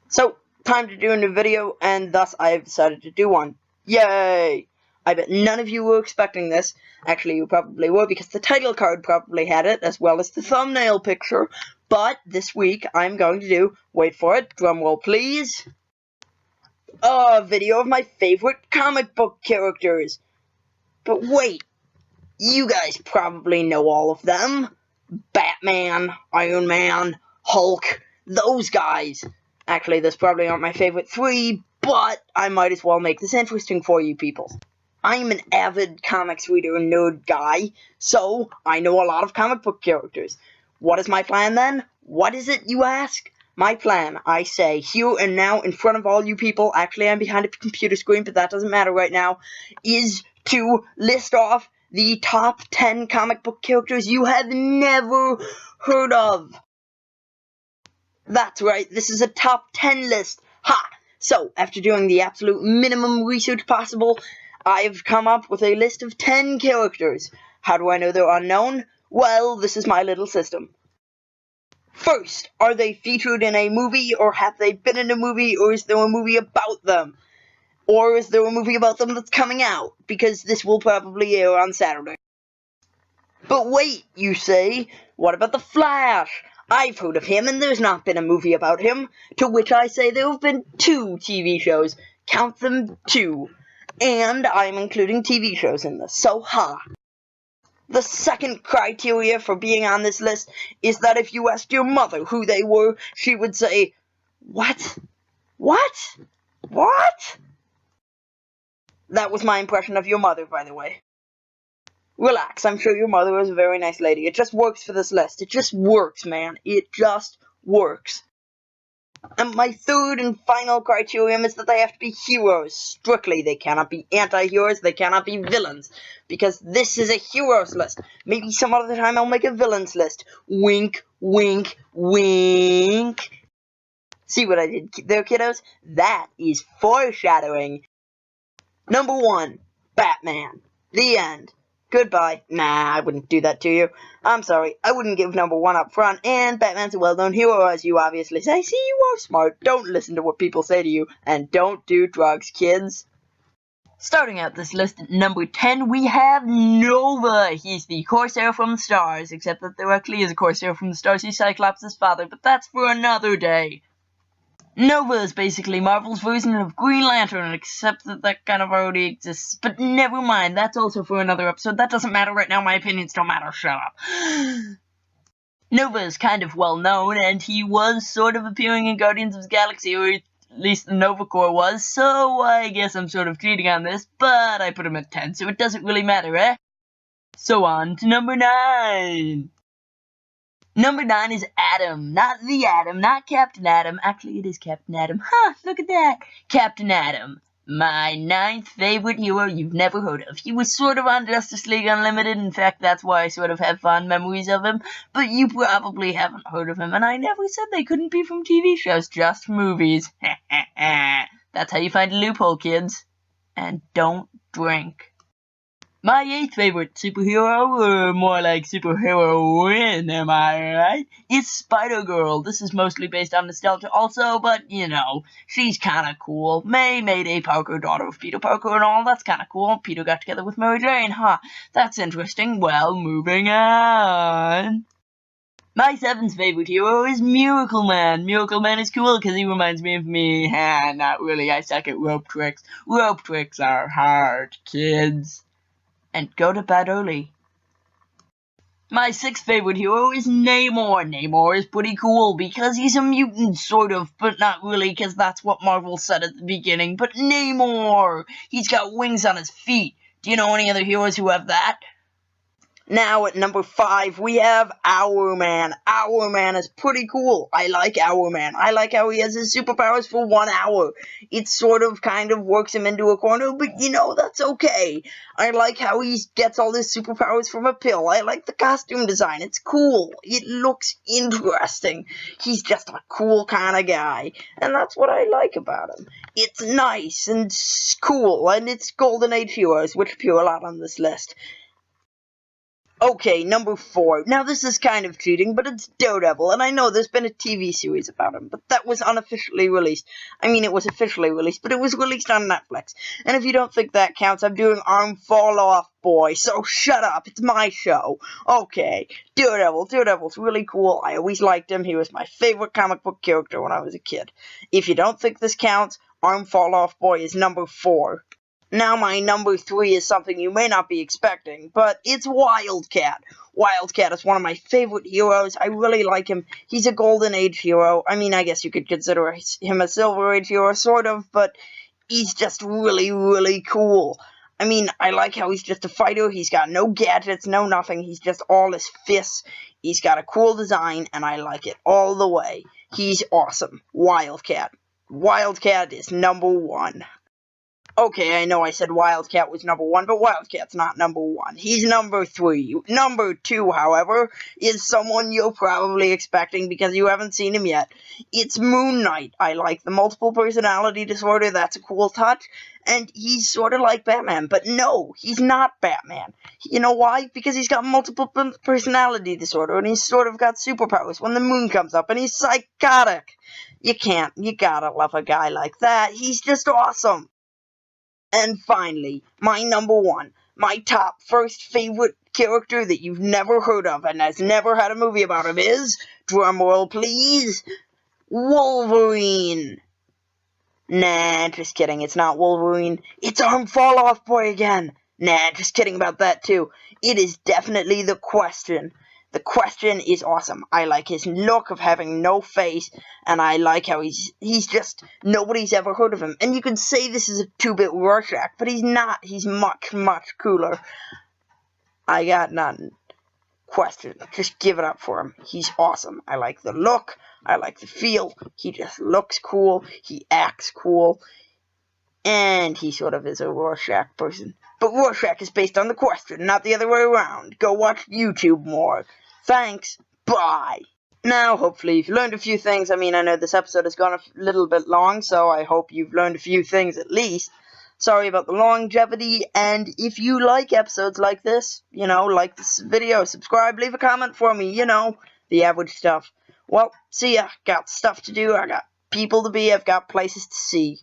So, time to do a new video, and thus I have decided to do one. Yay! I bet none of you were expecting this. Actually, you probably were, because the title card probably had it, as well as the thumbnail picture. But this week, I'm going to do, wait for it, drumroll please, a video of my favorite comic book characters. But wait, you guys probably know all of them. Batman, Iron Man, Hulk, those guys. Actually, those probably aren't my favorite three, but I might as well make this interesting for you people. I'm an avid comics reader and nerd guy, so I know a lot of comic book characters. What is my plan then? What is it, you ask? My plan, I say, here and now in front of all you people, actually I'm behind a computer screen, but that doesn't matter right now, is to list off the top 10 comic book characters you have never heard of. That's right, this is a top 10 list. Ha! So, after doing the absolute minimum research possible, I've come up with a list of 10 characters. How do I know they're unknown? Well, this is my little system. First, are they featured in a movie, or have they been in a movie, or is there a movie about them? Or is there a movie about them that's coming out? Because this will probably air on Saturday. But wait, you say, what about the Flash? I've heard of him, and there's not been a movie about him. To which I say there have been 2 TV shows. Count them 2. And I'm including TV shows in this, so ha. The second criteria for being on this list is that if you asked your mother who they were, she would say, "What? What? What?" That was my impression of your mother, by the way. Relax, I'm sure your mother is a very nice lady. It just works for this list. It just works, man. It just works. And my third and final criterion is that they have to be heroes. Strictly, they cannot be anti-heroes, they cannot be villains. Because this is a heroes list. Maybe some other time I'll make a villains list. Wink, wink, wink. See what I did there, kiddos? That is foreshadowing. Number 1, Batman. The end. Goodbye. Nah, I wouldn't do that to you. I'm sorry, I wouldn't give number 1 up front, and Batman's a well-known hero, as you obviously say. See, you are smart. Don't listen to what people say to you, and don't do drugs, kids. Starting out this list at number 10, we have Nova. He's the Corsair from the stars, except that there actually is a Corsair from the stars. He's Cyclops' father, but that's for another day. Nova is basically Marvel's version of Green Lantern, except that that kind of already exists. But never mind, that's also for another episode. That doesn't matter right now, my opinions don't matter, shut up. Nova is kind of well known, and he was sort of appearing in Guardians of the Galaxy, or at least the Nova Corps was, so I guess I'm sort of cheating on this, but I put him at 10, so it doesn't really matter, eh? So on to number 9. Number 9 is Atom. Not the Atom, not Captain Atom. Actually, it is Captain Atom. Ha! Look at that! Captain Atom. My 9th favorite hero you've never heard of. He was sort of on Justice League Unlimited. In fact, that's why I sort of have fond memories of him. But you probably haven't heard of him. And I never said they couldn't be from TV shows, just movies. That's how you find a loophole, kids. And don't drink. My 8th favorite superhero, or more like superheroine, am I right? It's SpiderGirl. This is mostly based on nostalgia also, but, you know, she's kinda cool. May Mayday Parker, daughter of Peter Parker and all, that's kinda cool. Peter got together with Mary Jane, huh? That's interesting. Well, moving on. My 7th favorite hero is Miracle Man. Miracle Man is cool because he reminds me of me. Ha, not really, I suck at rope tricks. Rope tricks are hard, kids. And go to bed early. My 6th favorite hero is Namor. Namor is pretty cool because he's a mutant, sort of, but not really because that's what Marvel said at the beginning. But Namor! He's got wings on his feet. Do you know any other heroes who have that? Now at number 5, we have Hourman. Hourman is pretty cool. I like Hourman. I like how he has his superpowers for 1 hour. It sort of kind of works him into a corner, but you know, that's okay. I like how he gets all his superpowers from a pill. I like the costume design. It's cool. It looks interesting. He's just a cool kind of guy. And that's what I like about him. It's nice and cool, and it's Golden Age heroes, which appear a lot on this list. Okay, number 4. Now this is kind of cheating, but it's Daredevil, and I know there's been a TV series about him, but that was unofficially released. I mean, it was officially released, but it was released on Netflix. And if you don't think that counts, I'm doing Armfall off, boy, so shut up, it's my show. Okay, Daredevil's really cool. I always liked him. He was my favorite comic book character when I was a kid. If you don't think this counts, Armfall off, boy is number 4. Now my number 3 is something you may not be expecting, but it's Wildcat. Wildcat is one of my favorite heroes. I really like him. He's a Golden Age hero. I mean, I guess you could consider him a Silver Age hero, sort of, but he's just really, really cool. I mean, I like how he's just a fighter. He's got no gadgets, no nothing. He's just all his fists. He's got a cool design, and I like it all the way. He's awesome. Wildcat. Wildcat is number 1. Okay, I know I said Wildcat was number 1, but Wildcat's not number 1. He's number 3. Number 2, however, is someone you're probably expecting because you haven't seen him yet. It's Moon Knight. I like the multiple personality disorder. That's a cool touch. And he's sort of like Batman, but no, he's not Batman. You know why? Because he's got multiple personality disorder, and he's sort of got superpowers when the moon comes up, and he's psychotic. You gotta love a guy like that. He's just awesome. And finally, my number 1, my top first favorite character that you've never heard of and has never had a movie about him is, drumroll please, Wolverine. Nah, just kidding, it's not Wolverine, it's Armfall off boy again. Nah, just kidding about that too. It is definitely the Question. The Question is awesome. I like his look of having no face, and I like how he's just, nobody's ever heard of him. And you could say this is a 2-bit Rorschach, but he's not. He's much, much cooler. I got nothing. Question. Just give it up for him. He's awesome. I like the look. I like the feel. He just looks cool. He acts cool. And he sort of is a Rorschach person. But Rorschach is based on the Question, not the other way around. Go watch YouTube more. Thanks. Bye. Now, hopefully, you've learned a few things. I mean, I know this episode has gone a little bit long, so I hope you've learned a few things at least. Sorry about the longevity, and if you like episodes like this, you know, like this video, subscribe, leave a comment for me, you know, the average stuff. Well, see ya. Got stuff to do. I got people to be. I've got places to see.